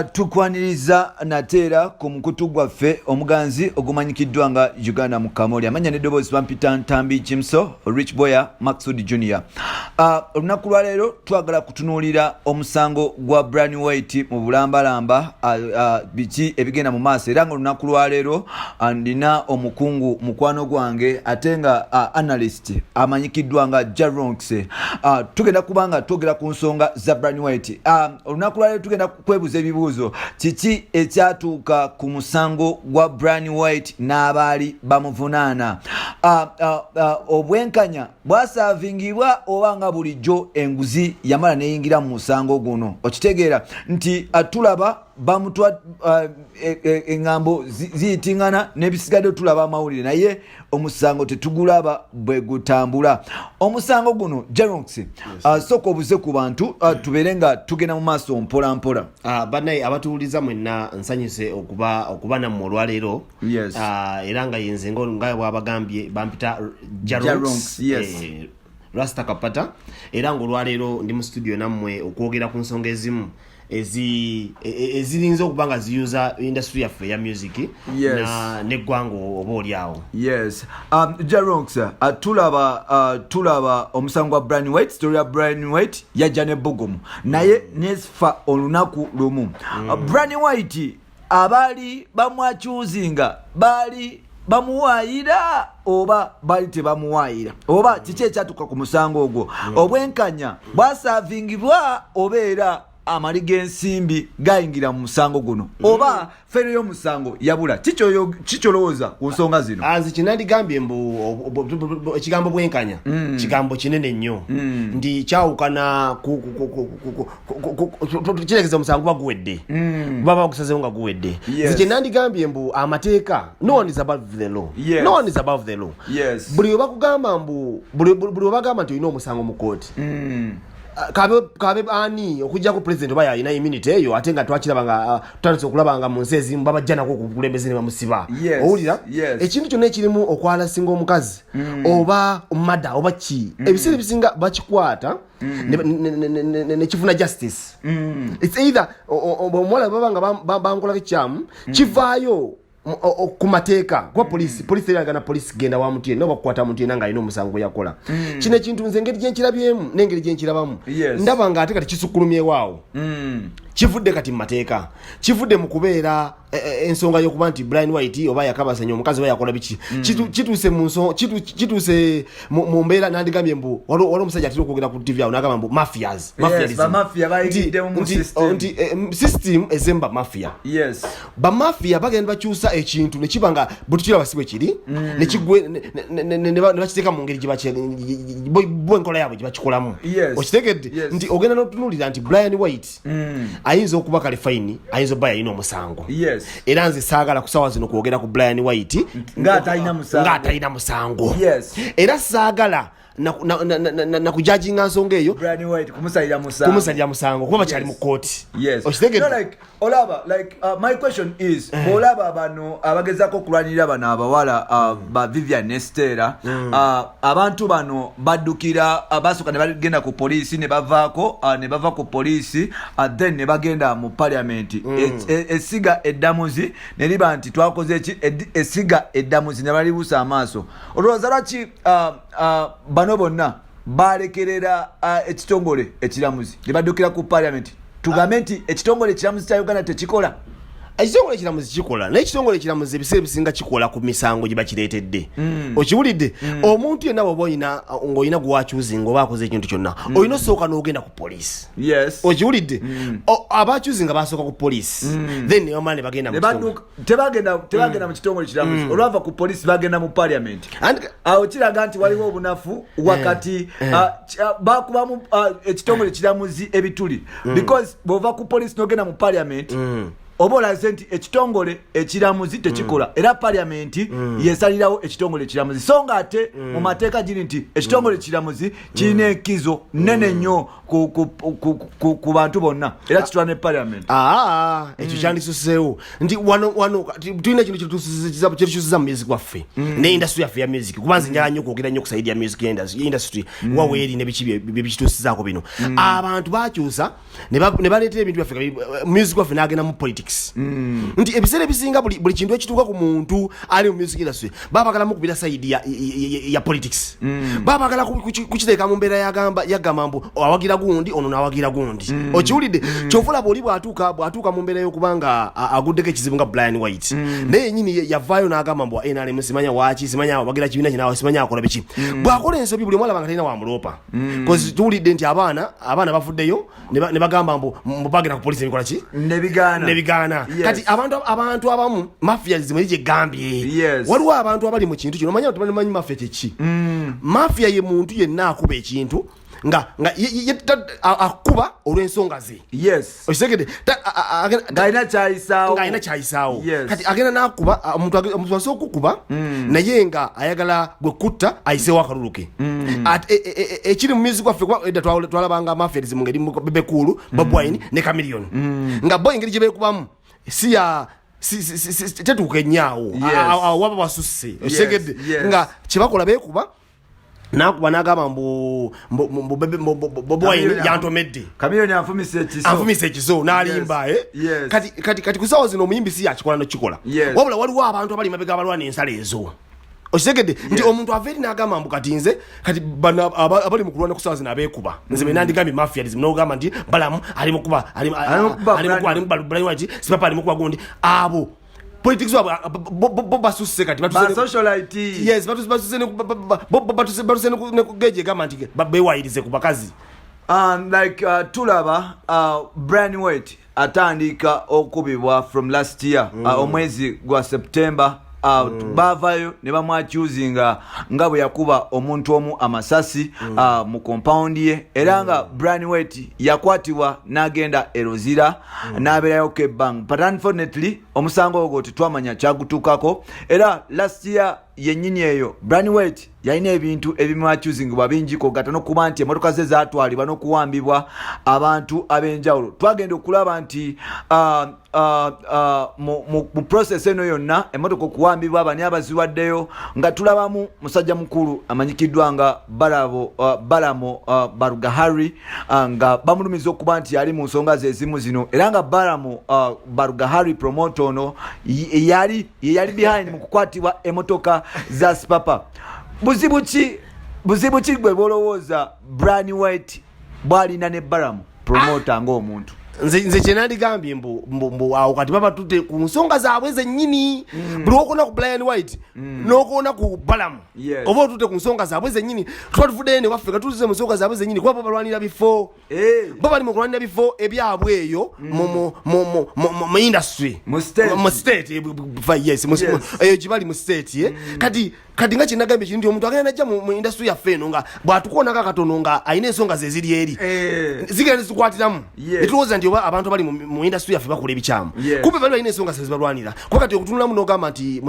Tukwaniriza natera ku mukutu gwaffe omuganzi ogumanyikiddwa nga Uganda Mukamooli amanya n'eddoboozi bampita Ntambi Jimso Rich Boya Maxud Junior. Olunaku lwa leero twagala kutunuulira omusango gwa Bryan White mu bulambalamba biki ebigenda mu maaso era nga olunaku lwa leero ndina omukungu mukwano gwange ate nga analyst amanyikiddwa nga Jaronks. Tugenda kubanga twogera ku nsonga za Bryan White. Olunaku lwa leero tugenda kwebuza ebibuuzo Kiki Ekyatuuka ku musango gwa Bryan White n'Abali Bamuvunaana. Obwenkanya bwasaavingibwa oba nga bulijjo enguzi yamala neyingira mu musango guno. Okitegeera nti tulaba bamutwa engambo ziyitingana n'ebisigadde tulaba amawulire naye omusango tetugulaba bwe gutambula. Omusango guno Jaronks soko obuze ku bantu tubeere nga tugenda mu maaso mpola mpola. Banaye abatuuliza mwenna nsanyuse okuba nammwe olwaleero. Yes. Era nga yenze nga bwabagambye bampita Jaronks. Yes. Rasta Kapata era nga olwaleero ndi mu studio nammwe okwogera ku nsonga ezimu ezirinza okuba nga ziyuza industry yaffe ya music. Yes. Neggwanga oba olyawo. Yes. Jaronks tulaba omusango gwa Bryan White, story ya Bryan White yajja n'ebbugumu naye nesfa olunaku lumu. Bryan White abali bamwakyuzinga bali bamuwaayira oba bali tebamuwaayira oba kiki ekyatuuka ku musango ogwo. Obwenkanya bwasaavingibwa obeera amali g'ensimbi gayingira mu musango guno oba fere y'omusango yabula kikyolowooza ku nsonga zino. Nze kinandigambye mbu ekigambo bwenkanya kigambo kinene nnyo ndi kyawukana kiregeza omusango guba guwedde baba bagusazeewo nga guwedde. Nze kinandigambye mbu amateeka no one is above the law. Yes. No one is above the law. Yes. Buli webakugamba mbu buli webagamba nti olina omusango mu kooti kabe ani okujja ku president oba yalina immunity eyo ate nga twakiraba nga tutandise okulaba nga mu nsi ezimu babajja nako ku bukulembeze ne bamusiba. Owulira ekintu kyonna ekirimu okwala singa omukazi oba omumada oba ki ebiseera ebisinga bakikwata nekifuna justice. It's either omuwala baba nga bankolako ekyamu kivaayo ku mateeka kwa polisi eragana polisi genda wa mutu yenna oba kukwata muntu yenna ng'alina omusango yakola. Kino ekintu nze engeri gyenkirabyemu n'engeri gyenkirabamu ndaba nga ate kati kisukkulumyewaawo. Kivudde kati mu mateeka kivudde mu kubeera ensonga y'okuba nti Bryan White oba yakabasanya omukazi oba yakola biki kituuse mu mbeera nandigambye mbu waliwo omusajja atera okwogera ku TV awo n'agamba mbu nti system ezemba mafia. Bamafia bagenda bakyusa ekintu ne kiba nga butukira basibwe kiri ne bakiteeka mu ngeri bwenkola yaabwe gye bakikolamu. Okitegedde nti ogenda n'otunuulira nti Bryan White ayinza okuba kale fine ayinza okuba yalina omusango. Era nze saagala kusawa zino kwogera ku Bryan White ng'atalina musango. Era saagala na kujajinga nsonga eyo Bryan White kumusalira musango kuba bakyali mu kooti. My question is olaba bano abagezako okulwanirira bano abawala ba Vivian Estera abantu bano baddukira basooka ne bagenda ku poliisi ne bava ku poliisi then ne bagenda mu parliament esiga eddamuzi ne liba nti twakoze eki esiga eddamuzi ne balibuusa amaaso. Olowooza lwaki bano bonna balekerera ekitongole ekiramuzi ne baddukira ku parliament tugambe nti ekitongole ekiramuzi kya Uganda tekikola? Ekitongole ekiramuzi kikola naye ekitongole ekiramuzi ebiseera ebisinga kikola ku misango gye bakireetedde. Okiwulidde omuntu yenna bw'oba ng'olina gwakyuzinga oba akoze ekintu kyonna olina osooka n'ogenda ku poliisi. Okiwulidde abakyuzinga basooka ku poliisi then ne bamala ne bagenda mu tebagenda mu kitongole ekiramuzi olwava ku poliisi bagenda mu parliament. Awo kiraga nti waliwo obunafu wakati bakubamu ekitongole ekiramuzi ebituli because bw'ova ku poliisi n'ogenda mu parliament oba olaze nti ekitongole ekiramuzi tekikola era parliament yesalirawo ekitongole ekiramuzi so nga ate mu mateeka giri nti ekitongole ekiramuzi kirina enkizo nnene nnyo ku bantu bonna era kitwala ne parliament ekyo kyandisuseewo nti wano tulina ekintu kyetukyusiza mu music waffe ne industry yaffe ya music kubanza njala nnyo okwogera nnyo kusaidia music industry waweeri nebiki byebikituusizaako bino abantu bakyusa ne baleetera ebintu byaffe music waffe n'agenda mu politics nti ebiseera ebisinga buli kintu ekituuka ku muntu ali mu music industry babagala mukubira saidi ya politics babagala kukiteeka mu mbeera yagamba mbu awagira gundi ono n'awagira gundi okiwulidde kyofulaba oli bw'atuuka mu mbeera y'okubanga aguddeko ekizibu nga Bryan White naye nyini yavaayo n'agamba mbu NRM simanya waaki simanya wagira kibiina kinawe simanya akola biki bw'akola ensobi buli omwala banga talina wamuloopa kozi tuwulidde nti abaana bafuddeyo ne bagamba mbu bagenda ku polisi ebikola ki nebigaana kati abantu abamu mafia zimwe gyegambye waliwo abantu abali mu kintu kino omanya tebamanyi mafia kyeki mafia ye muntu yenna akuba ekintu nga akuba olw'ensonga ze okitegedde ng'alina kyayisaawo kati agenda n'akuba omuntu asooka okukuba naye nga ayagala gwe kutta ayiseewo akaluluke ekiri mu music waffe edda twalabanga mafia zimu ngeri bebekulu Bryan ne Chameleon nga bo engeri gye beekubamu si ya tetuuka ennyawo waba basusse okitegedde nga kyebakola beekuba nakuba nagamba mbu Bryan yantomedde Chameleon anfumise ekiso n'alimba kati kusawo zino omuyimbi si yakikola nokikola wabula waliwo abantu abali mabega abalwana ensala ezo okitegedde nti omuntu aveeri n'agamba mbu kati nze kati abali mu kulwana kusawo zino abeekuba nze be nandigambye mafialism n'ogamba nti balamu ali mukuba Bryan White sipapa ali mukuba gundi abo politics bo basusse kati batuse ne kugeje gamba nti bewayirize ku bakazi like tulaba Bryan White atandika okubibwa from last year omwezi gwa September bavayo ne bamwakyuzinga nga bwe yakuba omuntu omu amasasi mu compound ye era nga Bryan White yakwatibwa n'agenda erozira n'abeerayo kebbang but unfortunately omusango ogwo tetwamanya kyagutuukako era last year yennyini eyo Bryan White yalina ebintu ebimwakyuzingibwa bingiko gata n'okuba nti emmotoka ze zaatwalibwa n'okuwambibwa abantu ab'enjawulo twagenda okulaba nti mu process eno yonna emmotoka okuwambibwa bani abaziwaddeyo nga tulabamu musajja mukulu amanyikiddwa nga Balamo Barugahari nga bamulumiza okuba nti yali mu nsonga ze ezimu zino era nga Balamo Barugahari promoter ono yali behind mu kukwatibwa emmotoka za sipapa buzibu ki gwe bolowooza Bryan White bwalina ne Balamo promoter ng'omuntu nze kyenandigambye mbu awo kati baba tutte ku nsonga zaabwe zennyini buli okona ku Bryan White n'okona ku Balamo oba otutte ku nsonga zaabwe zennyini tuba tuvuddeyo ne waffe katutuze mu nsonga zaabwe zennyini kuba balwanira bifo bo bali mu kulwanira bifo ebyabwe eyo mu industry mu state eyo gibali mu state kati nga kyenagambye kiri nti omuntu agenda najja mu industry yaffe eno nga bwatukuonako akatono nga alina ensonga ze ziri eri zigenda nezikwatiramu netulowooza nti oba abantu abali mu industry yaffe bakola ebikyamu kumbe bali balina ensonga ze zibalwanira kuba kati okutunulamu n'ogamba nti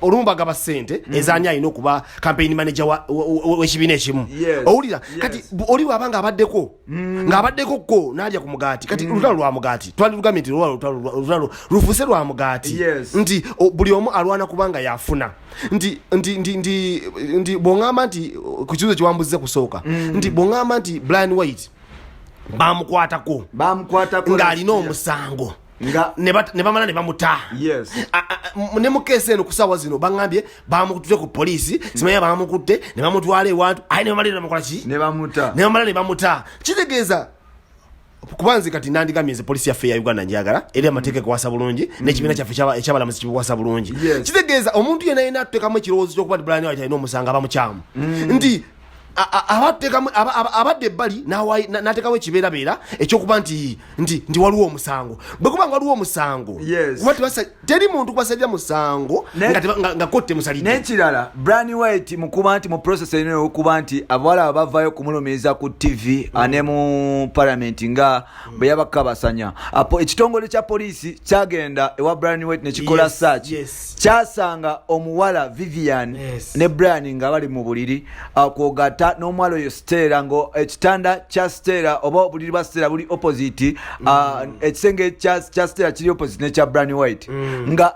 olumu bagaba ssente ezaani alina okuba campaign manager w'ekibiina ekimu owulira kati oli bw'aba ng'abaddeko ko n'alya ku mugaati kati olutalo lwa mugaati twali lugambye nti olutalo lufuuse lwa mugaati nti buli omu alwana kubanga yafuna nti bw'ongamba nti ku kibuzo kyewambuziza kusooka nti bw'ongamba nti Bryan White bamukwatako ng'alina omusango ne bamala ne bamuta ne mukeesi eno ku ssaawa zino baŋŋambye bamukutte ku poliisi simanya bamukutte ne bamutwala ewantu aye ne bamalira bamukola ki ne bamala ne bamuta kitegeeza kubanze kati nandigambye nze polisi yaffe ya Uganda njagala eri amateeka kwasa bulungi n'ekibiina kyaffe ekyabalamuzi kikwasa bulungi kitegeeza omuntu yenna yenna atutekamu ekirowoozo ky'okuba nti Bryan White alina omusanga abamukyamu nti abadde ebbali n'ateekawo ekibeerabeera ekyokuba nti waliwo omusango bwe kuba nga waliwo omusango kuba teri muntu kubasajja musango nga kotte musalidde n'ekirala Bryan White mukuba nti mu process eno okuba nti abawala bavaayo kumulumiriza ku TV ne mu parliament nga bwe yabakabasanya ekitongole kya poliisi kyagenda ewa Bryan White nekikola search kyasanga omuwala Vivian ne Bryan nga bali mu buliri kwogata n'omwalo oyo Stella ngo ekitanda kya Stella oba obuliri bwa Stella buli opposite ekisenge kya Stella kiri opposite ne kya Bryan White nga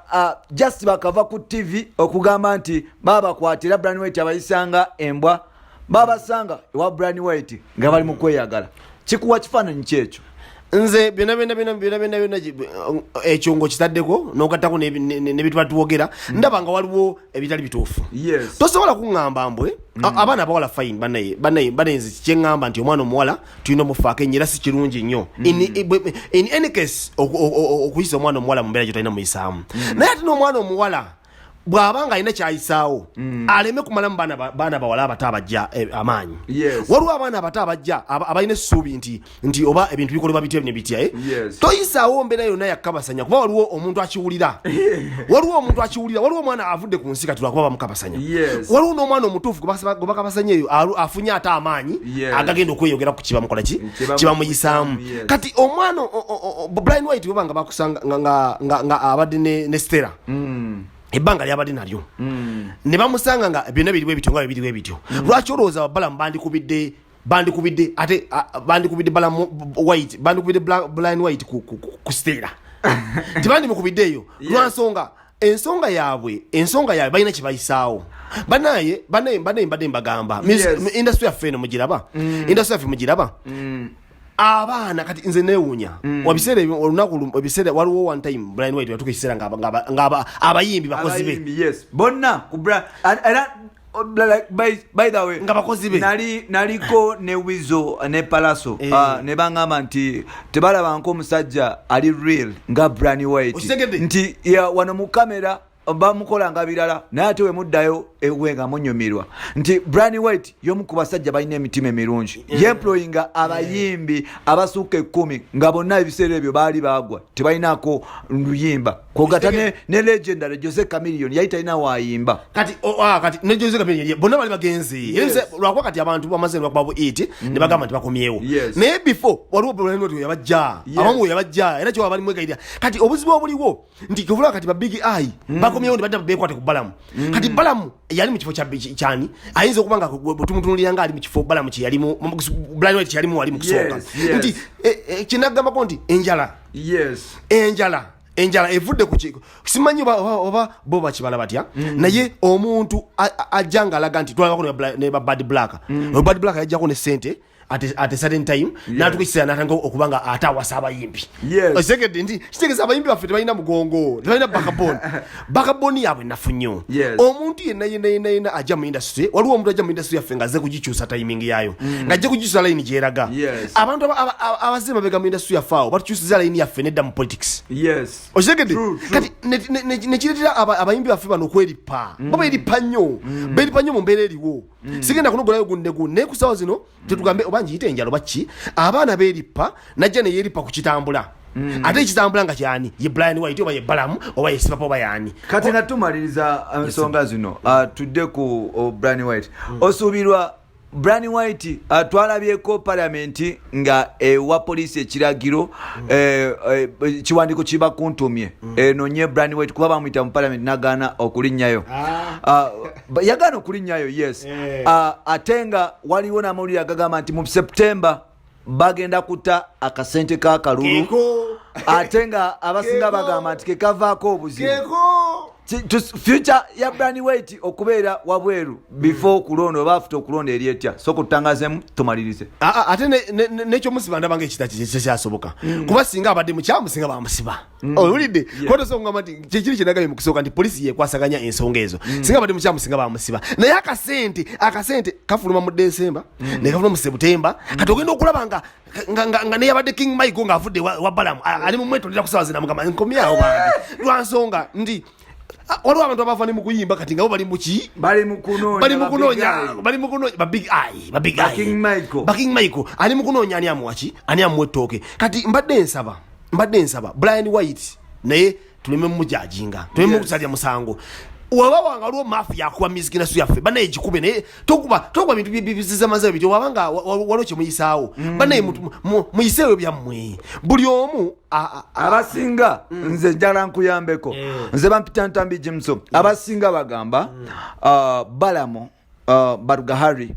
just bakava ku TV okugamba nti babakwatira Bryan White abayisanga embwa babasanga ewa Bryan White nga bali mu kweyagala kikuwa kifaananyi kyekyo nze byonna ekyo ng'okitaddeko n'ogattako n'ebituba tuwogera ndaba nga waliwo ebitali bituufu tosobola kuŋŋamba mbwe abaana abawala fine banaye nze kyeŋŋamba nti omwana omuwala tulina omufaako ennyo era si kirungi nnyo in any case okuyisa omwana omuwala mu mbeera gye talina muyisaamu naye ate n'omwana omuwala bw'abanga alina kyayisaawo aleme kumalamu baana bawala abato abajja amaanyi waliwo abaana abato abajja abalina essuubi nti oba ebintu bikolebwa bitya ne bitya toyisaawo mbeera yonna yakabasanya kuba waliwo omuntu akiwulira waliwo omwana avudde ku nsi kati lwakuba bamukabasanya waliwo n'omwana omutuufu gwe bakabasanya eyo afunye ate amaanyi agagenda okweyogera ku kibamukola ki kibamuyisaamu kati omwana Bryan White bwe banga bakusanga nga abadde ne Stella ebbanga lyabadde nalyo ne bamusanga nga byonna biriwo ebityo nga biriwo ebityo lwaki olowooza Balamu bandikubidde ate bandikubidde Bryan White ku Stella tebandimukubidde eyo lwansonga ensonga yaabwe balina kibayisaawo banaye mbadde mbagamba industry yaffe eno mugiraba abaana kati nze neewuunya wabiseera olunaku ebiseera waliwo one time Bryan White yatuuka ekiseera nga abayimbi bakozi be bonna era by the way nga bakozi be naliko ne Wizo ne Palaso ne bangamba nti tebalabanko omusajja ali real nga Bryan White nti wano mu kamera bamukolanga birala naye ate we muddayo ewenga munyumirwa nti Bryan White y'omu ku basajja balina emitima emirungi yemployinga abayimbi abasuuka 10 nga bonna ebiseera ebyo baali bagwa tebalinaako luyimba kwogata ne legendary Jose Chameleone yali talina waayimba kati ne Jose Chameleone bonna bali bagenzi lwakuba kati abantu bamaze lwakuba it ne bagamba nti bakomyewo naye before waliwo Bryan White yabajja abamu yabajja era kyo bali mwegayira kati obuzibu obuliwo nti kivula kati ba big eye bakomyewo ne badda bekwate ku Balamu kati Balamu yali mu kifo kyani ayinza okuba nga tumutunulira nga ali mu kifo Balamu kye yalimu Bryan White yalimu wali mu kusooka nti kinagambako nti enjala evudde ku kiko simanyi oba bo bakibala batya naye omuntu ajjanga alaga nti twalabako ne Bad Black Bad Black yajjako ne sente at a certain time natukisira natanga okubanga atawasa abayimbi osegede ndi kitegeza abayimbi baffe tebalina mugongo tebalina backbone yabwe nafunyo omuntu yenna ajja mu industry waliwo omuntu ajja mu industry yaffe nga aze kugikyusa timing yayo nga ajja kugikyusa line gyeraga abantu abazima bega mu industry yaffe awo batukyusiza line yaffe nedda mu politics osegede kati nekiretera abayimbi baffe bano okweripa baba eripa nnyo mu mbeera eriwo sigenda kunogolayo gunne kusawa zino tetugambe obanji yite enjalo baki abaana beeripa najja ne yeeripa ku kitambula ate ekitambula nga kyani ye Bryan White oba ye Balamu oba ye Sipapa oba yani kati nga tumaliriza ensonga zino tudde ku Bryan White osuubirwa Bryan White twalabyeko parliament nga ewa poliisi ekiragiro kiwandiiko kiba kuntumye enonye Bryan White kuba bamuyita mu parliament nagaana okulinnyayo yagaana okulinnyayo yes ate nga waliwo n'amawulire agagamba nti mu September bagenda kuta akasente k'akalulu ate nga abasinga bagamba nti kekavaako obuzibu future ya Bryan White okubeera wabweru before kulonda oba after okulonda eryetya so kutangazemu tumalirize ate nekyo musiba ndabanga ekita kyasoboka kuba singa abadde mukyamu singa bamusiba owulidde koto so ngamba nti kikiri kinagaye mu kusooka nti polisi yekwasaganya ensonga ezo singa abadde mukyamu singa bamusiba naye akasente kafuluma mu December ne kafuluma mu September kati ogenda okulaba nga ne yabadde King Michael nga avudde wa Balamu ali mu mweto ndira kusawa zina mugamba nkomyawo bandi lwansonga ndi waliwo abantu abafa ne mu kuyimba kati nga bo bali mu kunoonya ba big eye King Michael ali mu kunoonya ani amuwa ettooke kati mbadde nsaba Bryan White naye tuleme mujajinga tuleme kusalya musango waba wanga luo mafia akuwa music na suya fe bana ejikube naye tokuba bintu biziza mazayo bityo wabanga waloche muyisaawo bana muyiseyo byammwe buli omu abasinga nze njala nkuyambeko nze bampita ntambi Jimso abasinga bagamba Balamo Barugahari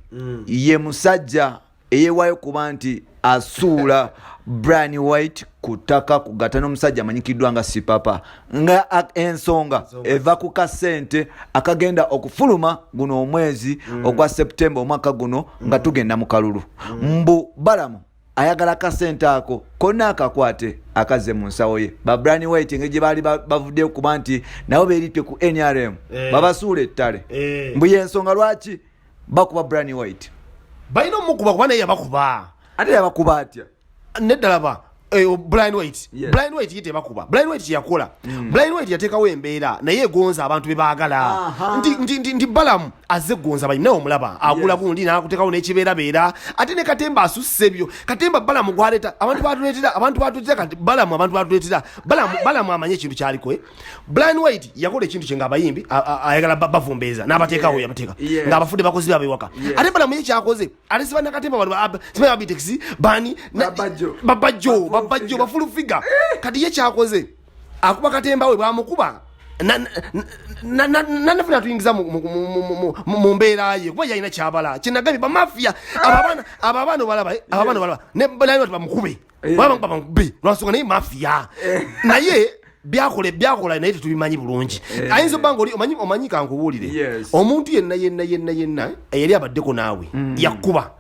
ye musajja eyewayo kuba nti asuula Bryan White kutaka kugata n'omusajja amanyikiddwa nga Sipapa nga ensonga eva ku kasente akagenda okufuluma guno omwezi ogwa September omwaka guno nga tugenda mu kalulu mbu Balamo ayagala kasente ako konna akakwate akaze mu nsawo ye ba Bryan White ngeje bali bavudde kuba nti nabo beerite ku NRM babasuula ettale mbu yensonga lwaki bakuba Bryan White balina omukuba kuba naye yabakuba ate yabakuba atya neddalaba Bryan White yite bakuba Bryan White yakola Bryan White yateekawo embeera naye egonza abantu be baagala ndi Balamu azze gonza bayi naye omulaba agula bundi n'akuteekawo n'ekibeerabeera ate ne Katemba asusse ebyo Katemba Balamu gwaleeta abantu batuleetera kati Balamu amanye ekintu kyaliko Bryan White yakola ekintu kye ng'abayimbi ayagala bavumbeeza n'abateekawo yabateeka ng'abafudde bakozi baabwe ewaka ate Balamu ye kyakoze ate siba na Katemba siba babiteksi bani babajjo bafulu figure kati ye kyakoze akuba Katemba we bwamukuba nafuna tuyingiza mu mbeera ye kuba yalina kyabala kinagambye ba mafia ababano balaba ne balaba bamukube bamukube lwansonga naye mafia naye byakola naye tetubimanyi bulungi ayinza obanga oli omanyi kankubuulire omuntu yenna eyali abaddeko naawe yakuba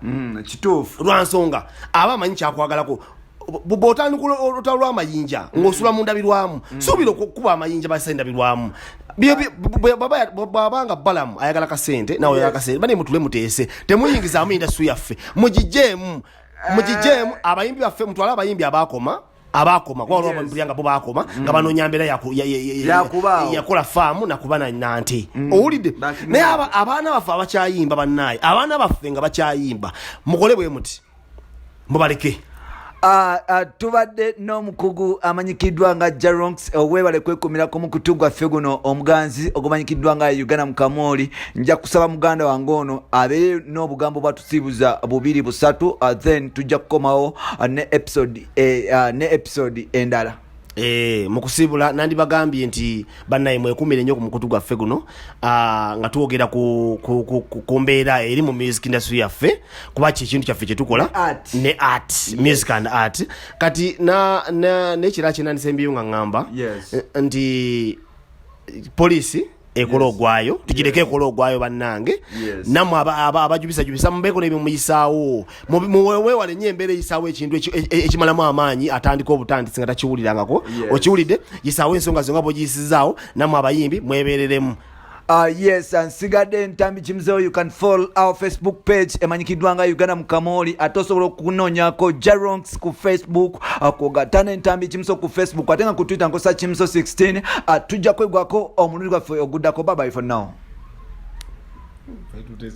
kituufu lwansonga aba amanyi kyakwagalako bw'otandika olutalo lw'amayinja ng'osula mu ndabirwamu suubira okukuba amayinja basa endabirwamu bw'abanga Balamu ayagala kasente nawe oyagala kasente bane mutule muteese temuyingizaamu industry yaffe mugijeemu abayimbi baffe mutwale abayimbi abaakoma kwa olwo bambulya nga bo baakoma nga banoonya mbeera yakola faamu nakuba nante owulidde naye abaana baffe abakyayimba bannaaye abaana baffe nga bakyayimba mukole bwe muti mubaleke tubadde n'omukugu amanyikiddwa nga Jaronks weebale kwekumirako mu kutu gwaffe guno omuganzi ogumanyikiddwa nga Uganda Mukamooli nja kusaba muganda wange ono abeere n'obugambo bwatusiibuza 2-3 then tujja kukomawo ne episode endala mukusibula nandi bagambye nti bannaye mwekumire nnyo ku mukutu gwaffe guno nga tuwogera ku mbeera eri mu music industry yaffe kuba ekintu kyaffe kyetukola ne art music and art kati nekira kyenandisa embiyo nga ngamba nti polisi ekola ogwayo tugireke ekola ogwayo bannange namwe abajubisa mubeko nebyo muyisaawo muwewale nnyo embeera eyisaawo ekintu ekimalamu amaanyi atandika obutandisi nga takiwulirangako okiwulidde yisaawo ensonga zonga bwogiyisizaawo namwe abayimbi mwebereremu yes, and Sigade Ntambi Jimzo, you can follow our Facebook page emanyikiddwa nga Uganda Mukamooli ate osobola okunoonyako Jaronks ku Facebook kugatana Ntambi Jimzo ku Facebook ate nga ku Twitter nkosa Jimzo 16 tujja kwegwako omulundi gwaffe oguddako. Bye bye for now.